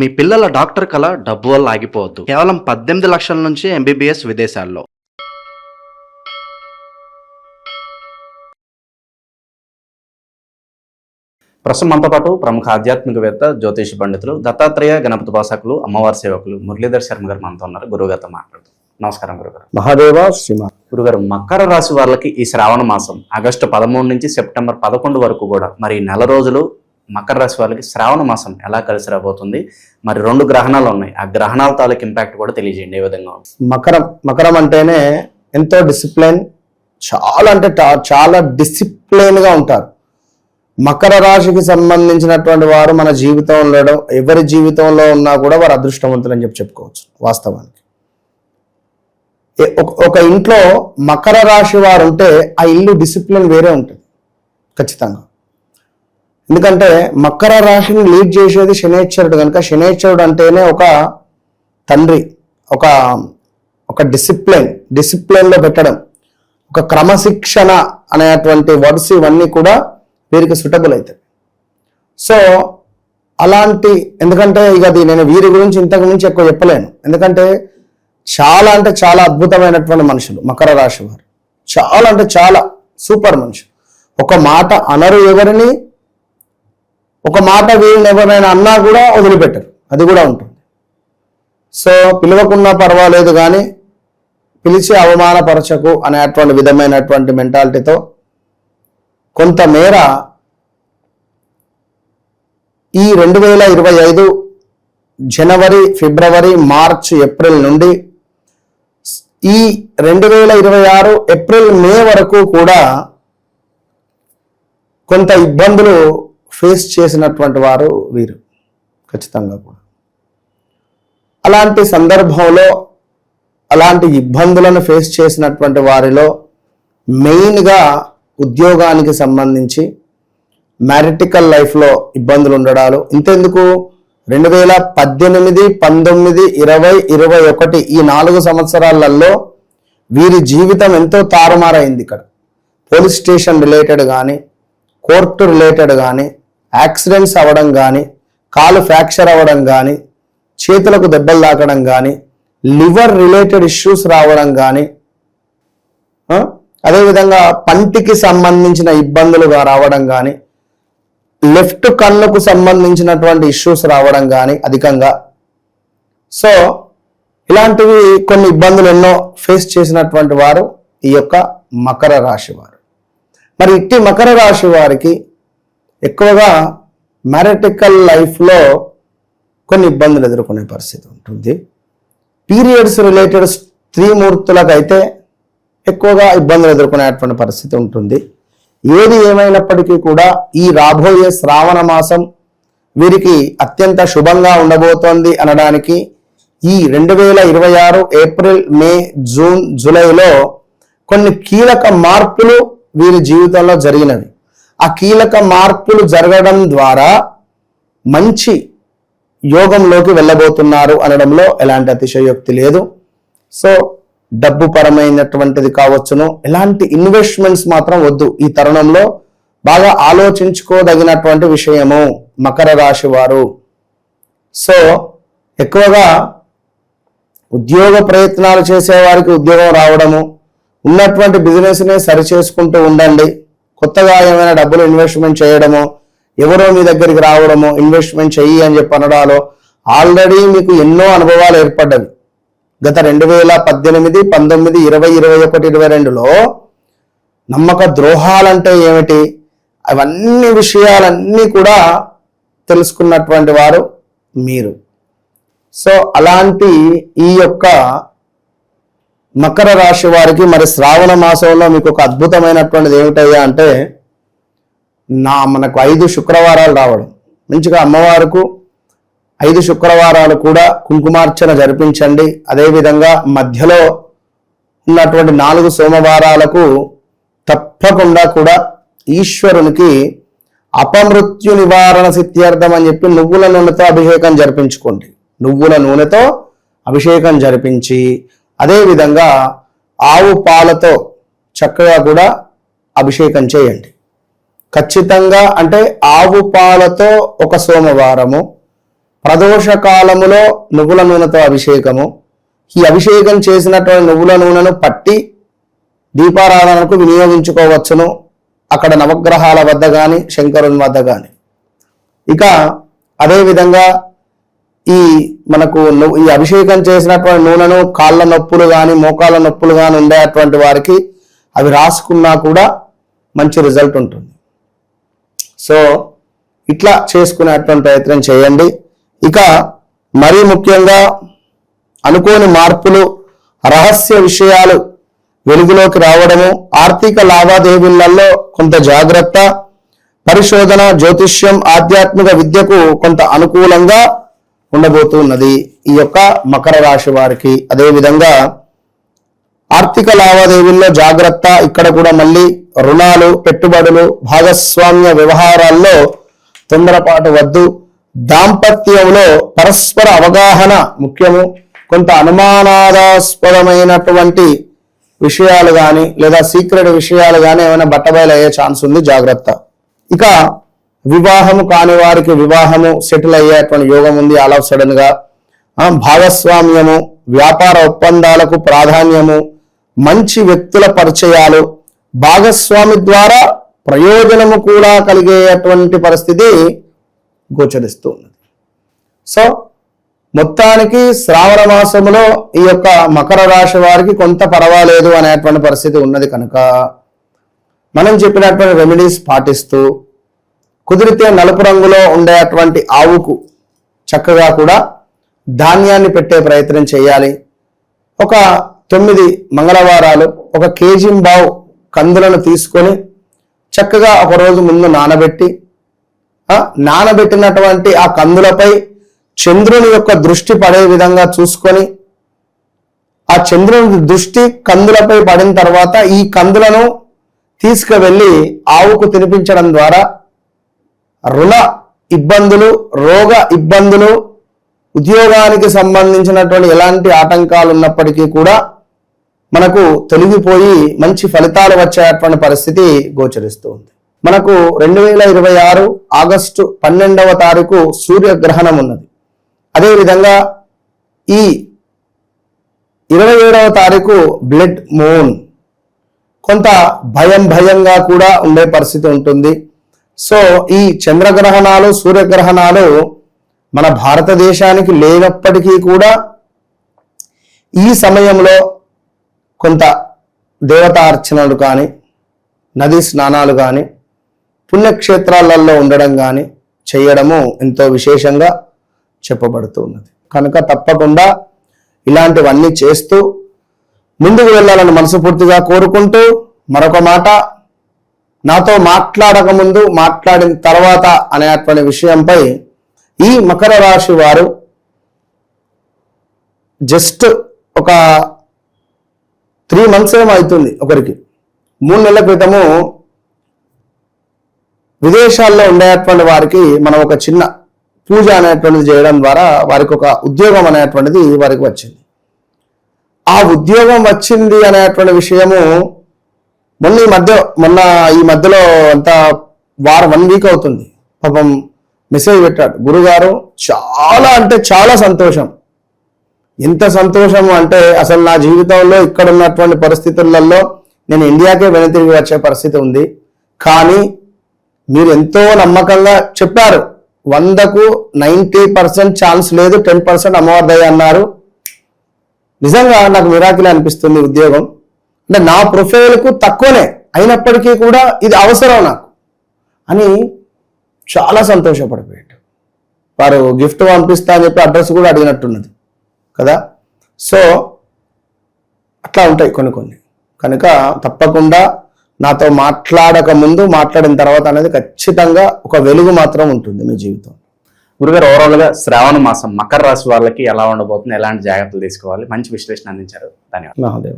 మీ పిల్లల డాక్టర్ కల డబ్బు వల్ల ఆగిపోవద్దు. కేవలం 18 లక్షల నుంచి ఎంబీబీఎస్ విదేశాల్లో. ప్రస్తుతం మనతో పాటు ప్రముఖ ఆధ్యాత్మికవేత్త, జ్యోతిష పండితులు, దత్తాత్రేయ గణపతి ఉపాసకులు, అమ్మవారి సేవకులు మురళీధర్ శర్మ గారు మనతో ఉన్నారు. గురుగారితో మాట్లాడుతాం. నమస్కారం గురుగారు. మహాదేవ శ్రీమా. గురుగారు, మకర రాశి వాళ్ళకి ఈ శ్రావణ మాసం ఆగస్టు 13 నుంచి సెప్టెంబర్ 11 వరకు కూడా మరి నెల రోజులు మకర రాశి వాళ్ళకి శ్రావణ మాసం ఎలా కలిసి రాబోతుంది? మరి 2 గ్రహణాలు ఉన్నాయి, ఆ గ్రహణాల తాలూకు ఇంపాక్ట్ కూడా తెలియజేయండి. ఏ విధంగా? మకరం అంటేనే ఎంతో డిసిప్లిన్, చాలా అంటే చాలా డిసిప్లిన్ గా ఉంటారు. మకర రాశికి సంబంధించినటువంటి వారు మన జీవితంలో, ఎవరి జీవితంలో ఉన్నా కూడా వారు అదృష్టవంతులు అని చెప్పుకోవచ్చు. వాస్తవానికి ఒక ఇంట్లో మకర రాశి వారు ఉంటే ఆ ఇల్లు డిసిప్లిన్ వేరే ఉంటుంది ఖచ్చితంగా. ఎందుకంటే మకర రాశిని లీడ్ చేసేది శనేశ్వరుడు కనుక, శనేశ్వరుడు అంటేనే ఒక తండ్రి, ఒక డిసిప్లిన్లో పెట్టడం, ఒక క్రమశిక్షణ అనేటువంటి వర్డ్స్ ఇవన్నీ కూడా వీరికి సూటబుల్ అవుతాయి. సో అలాంటి, ఎందుకంటే ఇక నేను వీరి గురించి ఇంతకు మించి ఎక్కువ చెప్పలేను. ఎందుకంటే చాలా అంటే చాలా అద్భుతమైనటువంటి మనుషులు మకర రాశి వారు. చాలా అంటే చాలా సూపర్ మనుషులు. ఒక మాట అనరు ఎవరిని, ఒక మాట వీళ్ళని ఎవరైనా అన్నా కూడా వదిలిపెట్టరు, అది కూడా ఉంటుంది. సో పిలవకున్నా పర్వాలేదు కానీ పిలిచి అవమానపరచకు అనేటువంటి విధమైనటువంటి మెంటాలిటీతో కొంతమేర ఈ 2025 జనవరి, ఫిబ్రవరి, మార్చ్, ఏప్రిల్ నుండి ఈ 2026 ఏప్రిల్, మే వరకు కూడా కొంత ఇబ్బందులు ఫేస్ చేసినటువంటి వారు వీరు ఖచ్చితంగా కూడా. అలాంటి సందర్భంలో అలాంటి ఇబ్బందులను ఫేస్ చేసినటువంటి వారిలో మెయిన్గా ఉద్యోగానికి సంబంధించి, మ్యారిటికల్ లైఫ్లో ఇబ్బందులు ఉండడాలు. ఇంతెందుకు 2018, 19, 20, 21 ఈ 4 సంవత్సరాలలో వీరి జీవితం ఎంతో తారుమారైంది. ఇక్కడ పోలీస్ స్టేషన్ రిలేటెడ్ కానీ, కోర్టు రిలేటెడ్ కానీ, యాక్సిడెంట్స్ అవ్వడం కానీ, కాలు ఫ్రాక్చర్ అవ్వడం కానీ, చేతులకు దెబ్బలు తాకడం కానీ, లివర్ రిలేటెడ్ ఇష్యూస్ రావడం కానీ, అదేవిధంగా పంటికి సంబంధించిన ఇబ్బందులుగా రావడం కానీ, లెఫ్ట్ కన్నుకు సంబంధించినటువంటి ఇష్యూస్ రావడం కానీ అధికంగా. సో ఇలాంటివి కొన్ని ఇబ్బందులు ఎన్నో ఫేస్ చేసినటువంటి వారు ఈ యొక్క మకర రాశి వారు. మరి ఇట్టి మకర రాశి వారికి ఎక్కువగా మ్యారిటికల్ లైఫ్లో కొన్ని ఇబ్బందులు ఎదుర్కొనే పరిస్థితి ఉంటుంది. పీరియడ్స్ రిలేటెడ్ స్త్రీమూర్తులకైతే ఎక్కువగా ఇబ్బందులు ఎదుర్కొనేటువంటి పరిస్థితి ఉంటుంది. ఏది ఏమైనప్పటికీ కూడా ఈ రాబోయే శ్రావణ మాసం వీరికి అత్యంత శుభంగా ఉండబోతోంది అనడానికి ఈ 2026 ఏప్రిల్, మే, జూన్, జూలైలో కొన్ని కీలక మార్పులు వీరి జీవితంలో జరిగినవి. ఆ కీలక మార్పులు జరగడం ద్వారా మంచి యోగంలోకి వెళ్ళబోతున్నారు అనడంలో ఎలాంటి అతిశయోక్తి లేదు. సో డబ్బు పరమైనటువంటిది కావచ్చును, ఎలాంటి ఇన్వెస్ట్మెంట్స్ మాత్రం వద్దు. ఈ తరుణంలో బాగా ఆలోచించుకోదగినటువంటి విషయము మకర రాశి వారు. సో ఎక్కువగా ఉద్యోగ ప్రయత్నాలు చేసేవారికి ఉద్యోగం రావడము, ఉన్నటువంటి బిజినెస్ని సరిచేసుకుంటూ ఉండండి. కొత్తగా ఏమైనా డబ్బులు ఇన్వెస్ట్మెంట్ చేయడము, ఎవరో మీ దగ్గరికి రావడము, ఇన్వెస్ట్మెంట్ చెయ్యి అని చెప్పి అనడాలో ఆల్రెడీ మీకు ఎన్నో అనుభవాలు ఏర్పడ్డవి. గత 2018, 19, 20, 21, 22లో నమ్మక ద్రోహాలంటే ఏమిటి, అవన్నీ విషయాలన్నీ కూడా తెలుసుకున్నటువంటి వారు మీరు. సో అలాంటి ఈ యొక్క మకర రాశి వారికి మరి శ్రావణ మాసంలో మీకు ఒక అద్భుతమైనటువంటిది ఏమిటయ్యా అంటే, మనకు 5 శుక్రవారాలు రావడం. మంచిగా అమ్మవారికి 5 శుక్రవారాలు కూడా కుంకుమార్చన జరిపించండి. అదేవిధంగా మధ్యలో ఉన్నటువంటి 4 సోమవారాలకు తప్పకుండా కూడా ఈశ్వరునికి అపమృత్యు నివారణ సిద్ధ్యర్థం అని చెప్పి నువ్వుల నూనెతో అభిషేకం జరిపించుకోండి. నువ్వుల నూనెతో అభిషేకం జరిపించి అదేవిధంగా ఆవు పాలతో చక్కగా కూడా అభిషేకం చేయండి. ఖచ్చితంగా అంటే ఆవు పాలతో ఒక సోమవారము, ప్రదోష కాలములో నువ్వుల నూనెతో అభిషేకము. ఈ అభిషేకం చేసినటువంటి నువ్వుల నూనెను పట్టి దీపారాధనకు వినియోగించుకోవచ్చును, అక్కడ నవగ్రహాల వద్ద కానీ శంకరుని వద్ద కానీ. ఇక అదేవిధంగా ఈ మనకు ఈ అభిషేకం చేసినటువంటి నూనెను కాళ్ళ నొప్పులు కానీ మోకాళ్ళ నొప్పులు కానీ ఉండేటువంటి వారికి అవి రాసుకున్నా కూడా మంచి రిజల్ట్ ఉంటుంది. సో ఇట్లా చేసుకునేటువంటి ప్రయత్నం చేయండి. ఇక మరీ ముఖ్యంగా అనుకోని మార్పులు, రహస్య విషయాలు వెలుగులోకి రావడము, ఆర్థిక లావాదేవీలలో కొంత జాగ్రత్త, పరిశోధన, జ్యోతిష్యం, ఆధ్యాత్మిక విద్యకు కొంత అనుకూలంగా ఉండబోతున్నది ఈ యొక్క మకర రాశి వారికి. అదేవిధంగా ఆర్థిక లావాదేవీల్లో జాగ్రత్త. ఇక్కడ కూడా మళ్ళీ రుణాలు, పెట్టుబడులు, భాగస్వామ్య వ్యవహారాల్లో తొందరపాటు వద్దు. దాంపత్యంలో పరస్పర అవగాహన ముఖ్యము. కొంత అనుమానాస్పదమైనటువంటి విషయాలు కానీ లేదా సీక్రెట్ విషయాలు కానీ ఏమైనా బట్టబయలు అయ్యే ఛాన్స్ ఉంది, జాగ్రత్త. ఇక వివాహము కాని వారికి వివాహము సెటిల్ అయ్యేటువంటి యోగం ఉంది ఆల్ ఆఫ్ సడన్ గా. భాగస్వామ్యము, వ్యాపార ఒప్పందాలకు ప్రాధాన్యము, మంచి వ్యక్తుల పరిచయాలు, భాగస్వామి ద్వారా ప్రయోజనము కూడా కలిగేటువంటి పరిస్థితి గోచరిస్తూ ఉన్నది. సో మొత్తానికి శ్రావణ మాసములో ఈ యొక్క మకర రాశి వారికి కొంత పర్వాలేదు అనేటువంటి పరిస్థితి ఉన్నది కనుక మనం చెప్పినటువంటి రెమెడీస్ పాటిస్తూ కుదిరితే నలుపు రంగులో ఉండేటువంటి ఆవుకు చక్కగా కూడా ధాన్యాన్ని పెట్టే ప్రయత్నం చేయాలి. ఒక 9 మంగళవారాలు 1 కేజీంబావు కందులను తీసుకొని చక్కగా ఒక రోజు ముందు నానబెట్టినటువంటి ఆ కందులపై చంద్రుని యొక్క దృష్టి పడే విధంగా చూసుకొని ఆ చంద్రుని దృష్టి కందులపై పడిన తర్వాత ఈ కందులను తీసుకువెళ్ళి ఆవుకు తినిపించడం ద్వారా రుణ ఇబ్బందులు, రోగ ఇబ్బందులు, ఉద్యోగానికి సంబంధించినటువంటి ఎలాంటి ఆటంకాలు ఉన్నప్పటికీ కూడా మనకు తొలగిపోయి మంచి ఫలితాలు వచ్చేటువంటి పరిస్థితి గోచరిస్తూ ఉంది. మనకు 2026 ఆగస్టు 12వ తారీఖు సూర్యగ్రహణం ఉన్నది. అదేవిధంగా ఈ 27వ తారీఖు బ్లడ్ మూన్. కొంత భయంగా కూడా ఉండే పరిస్థితి ఉంటుంది. సో ఈ చంద్రగ్రహణాలు, సూర్యగ్రహణాలు మన భారతదేశానికి లేనప్పటికీ కూడా ఈ సమయంలో కొంత దేవతార్చనలు కానీ, నదీ స్నానాలు కానీ, పుణ్యక్షేత్రాలలో ఉండడం కానీ చేయడము ఎంతో విశేషంగా చెప్పబడుతూ ఉన్నది. కనుక తప్పకుండా ఇలాంటివన్నీ చేస్తూ ముందుకు వెళ్ళాలని మనస్ఫూర్తిగా కోరుకుంటూ, మరొక మాట, నాతో మాట్లాడక ముందు మాట్లాడిన తర్వాత అనేటువంటి విషయంపై ఈ మకర రాశి వారు జస్ట్ ఒక 3 months ఏమో అవుతుంది, ఒకరికి 3 నెలల క్రితము విదేశాల్లో ఉండేటువంటి వారికి మనం ఒక చిన్న పూజ అనేటువంటిది చేయడం ద్వారా వారికి ఒక ఉద్యోగం అనేటువంటిది వారికి వచ్చింది. ఆ ఉద్యోగం వచ్చింది అనేటువంటి విషయము మొన్న ఈ మధ్యలో అంతా 1 వీక్ అవుతుంది. పాపం మెసేజ్ పెట్టాడు, గురుగారు చాలా అంటే చాలా సంతోషం. ఎంత సంతోషం అంటే అసలు నా జీవితంలో ఇక్కడ ఉన్నటువంటి పరిస్థితులలో నేను ఇండియాకే వెనుతిరిగి వచ్చే పరిస్థితి ఉంది. కానీ మీరు ఎంతో నమ్మకంగా చెప్పారు, 100కు 90% ఛాన్స్ లేదు, 10% అమ్మవారిదయ అన్నారు. నిజంగా నాకు మిరాకిల్ అనిపిస్తుంది. ఉద్యోగం అంటే నా ప్రొఫైల్కు తక్కువనే అయినప్పటికీ కూడా ఇది అవసరం నాకు అని చాలా సంతోషపడిపోయాడు. వారు గిఫ్ట్ పంపిస్తా అని చెప్పి అడ్రస్ కూడా అడిగినట్టున్నది కదా. సో అట్లా ఉంటాయి కొన్ని. కనుక తప్పకుండా నాతో మాట్లాడక ముందు మాట్లాడిన తర్వాత అనేది ఖచ్చితంగా ఒక వెలుగు మాత్రం ఉంటుంది మీ జీవితం. గురుగారు, ఓవరాల్గా శ్రావణ మాసం మకర రాశి వాళ్ళకి ఎలా ఉండబోతుంది, ఎలాంటి జాగ్రత్తలు తీసుకోవాలి, మంచి విశ్లేషణ అందించారు. ధన్యవాదాలు. మహాదేవ.